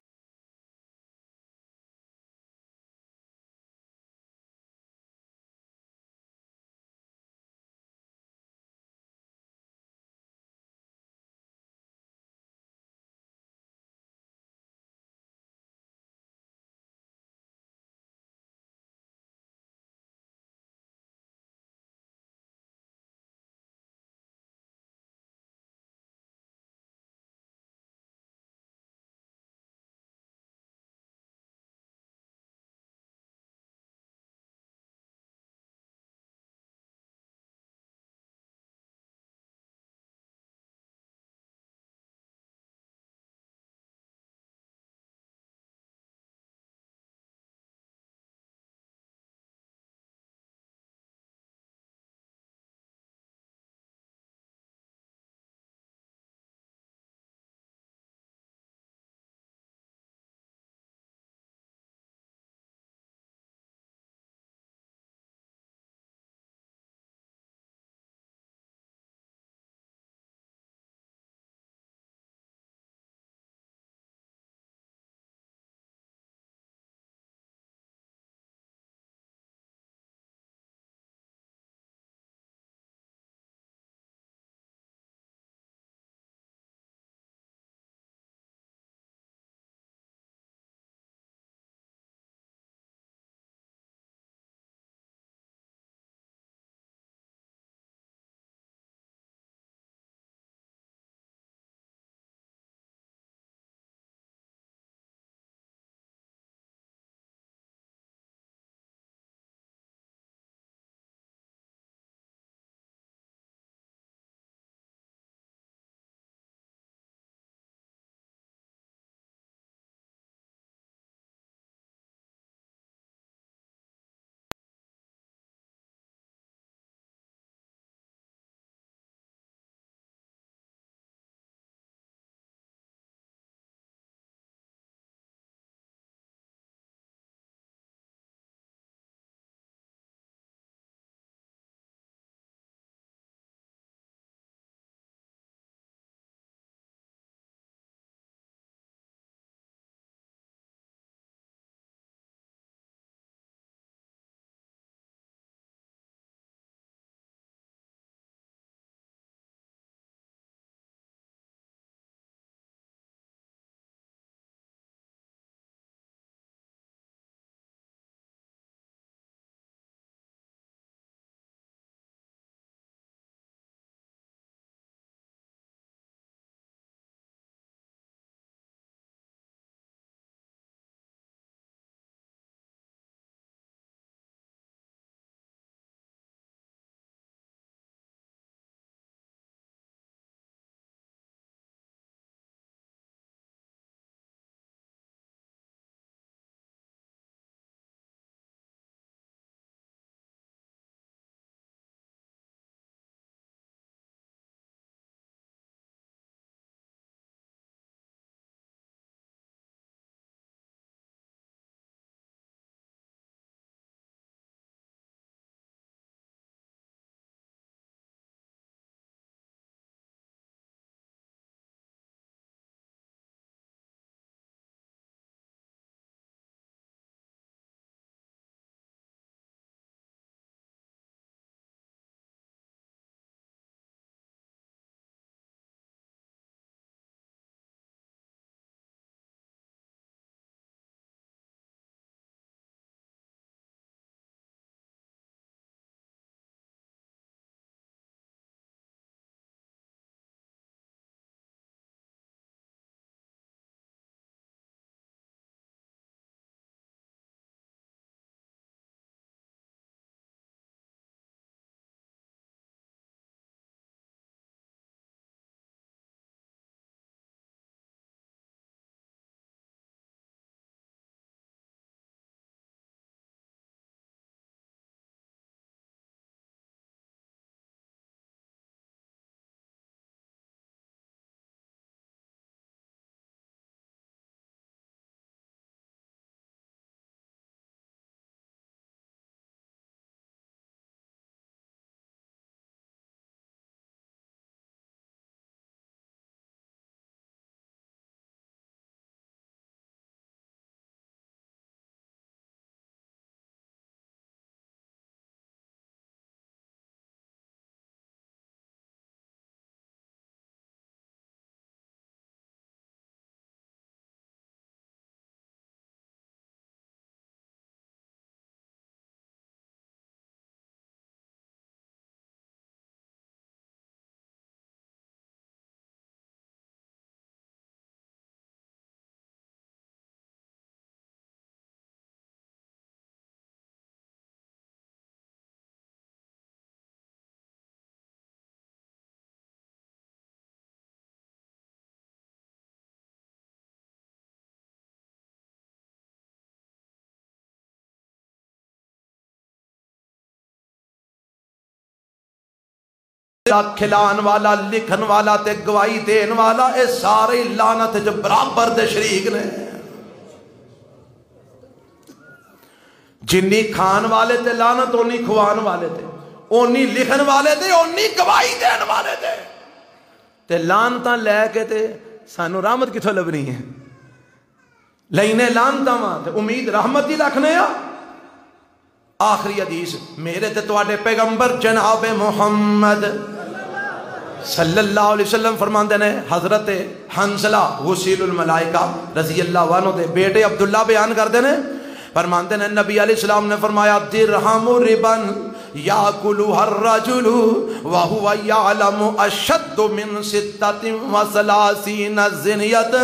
کھلان والا، لکھن والا تے گواہی دین والا، اے سارے لعنت جو برابر دے شریک نے. جنی کھان والے تے لعنت اونی کھوان والے تے، اونی لکھن والے تے، اونی گواہی دین والے تے. تے لعنتاں لے کے تے سانو رحمت کتھوں لبنی ہے؟ لینے لعنتاں واں تے امید رحمت ہی رکھنے آ. آخری حدیث میرے تے تواڈے پیغمبر جناب محمد صلی اللہ علیہ وسلم فرماندے نے، حضرت حنظلہ غسیل الملائکہ رضی اللہ عنہ دے بیٹے عبداللہ بیان کردے نے، فرماندے نے نبی علیہ السلام نے فرمایا درہم ربن یاکلها الرجل وهو یعلم اشد من 36 زنیت.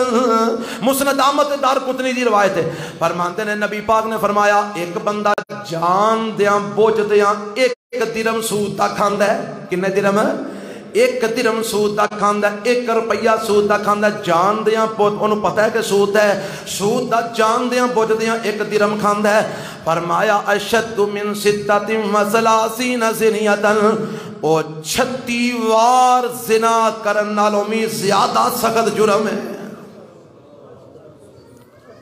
مسند احمد دارقطنی دی روایت ہے. فرماندے نے نبی پاک نے فرمایا ایک بندہ جان دیاں بوجھ دیاں 1 درہم سود دا کھاندا ہے. کنے درہم؟ 1 درہم سود دا کھاندا ہے، 1 روپیہ سود دا کھاندا ہے. جان دیاں بوجھ، انہوں پتہ ہے کہ سود ہے، سود دا جان دیاں بوجھ دیاں 1 درہم کھاندا ہے. فرمایا اشد من 36 زنیتن، او 36 وار زنا کرن نالوں میں زیادہ سخت جرم ہے.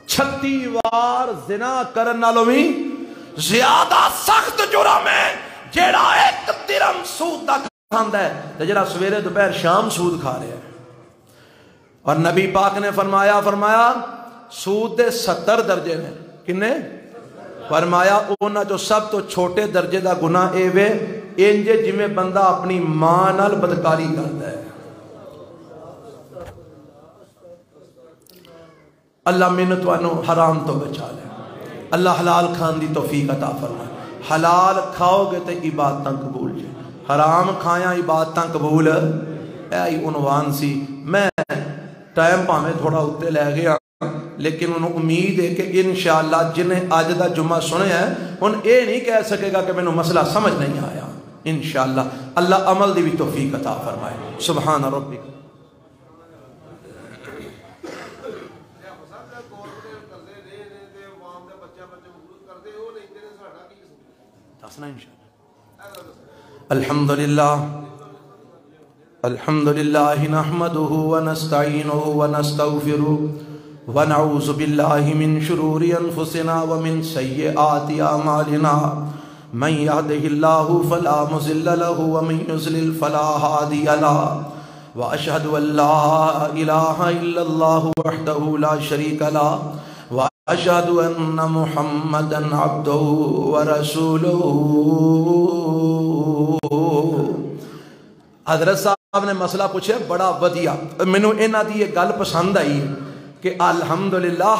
36 وار زنا کرن نالوں میں زیادہ سخت جرم ہے جیڑا 1 درہم سود دا کھاندا ہے تے جڑا سویرے دوپہر شام سود کھا رہا ہے. اور نبی پاک نے فرمایا سود دے 70 درجے نے. کنے؟ فرمایا اونا جو سب تو چھوٹے درجے دا گناہ اے وے انجے جمیں بندہ اپنی ماں نال بدکاری کرتا ہے. اللہ منت وانو حرام تو بچا لے. اللہ حلال کھان دی توفیق عطا فرمائے. حلال کھاؤ گے تے عبادتاں قبول جائے، حرام کھایا عبادتاں قبول. اے عنوان سی. میں ٹائم پاویں تھوڑا اتے لے گیا لیکن انہوں امید ہے کہ انشاءاللہ جنہیں آج دا جمعہ سنے ہیں ان اے نہیں کہہ سکے گا کہ میں نے مسئلہ سمجھ نہیں آیا. انشاءاللہ اللہ عمل دی بھی توفیق عطا فرمائے. سبحان ربک. الحمدللہ نحمده ونستعینه ونستغفره ونعوذ باللہ من شرور انفسنا ومن سیئات اعمالنا من يهده الله فلا مضل له ومن يضلل فلا هادي له واشهد ان لا اله الا الله وحده لا شريك له واشهد ان محمدا عبده ورسوله. حضرت صاحب نے مسئلہ پوچھے بڑا ودیا، مینوں انہاں دی یہ گل پسند آئی کہ الحمدللہ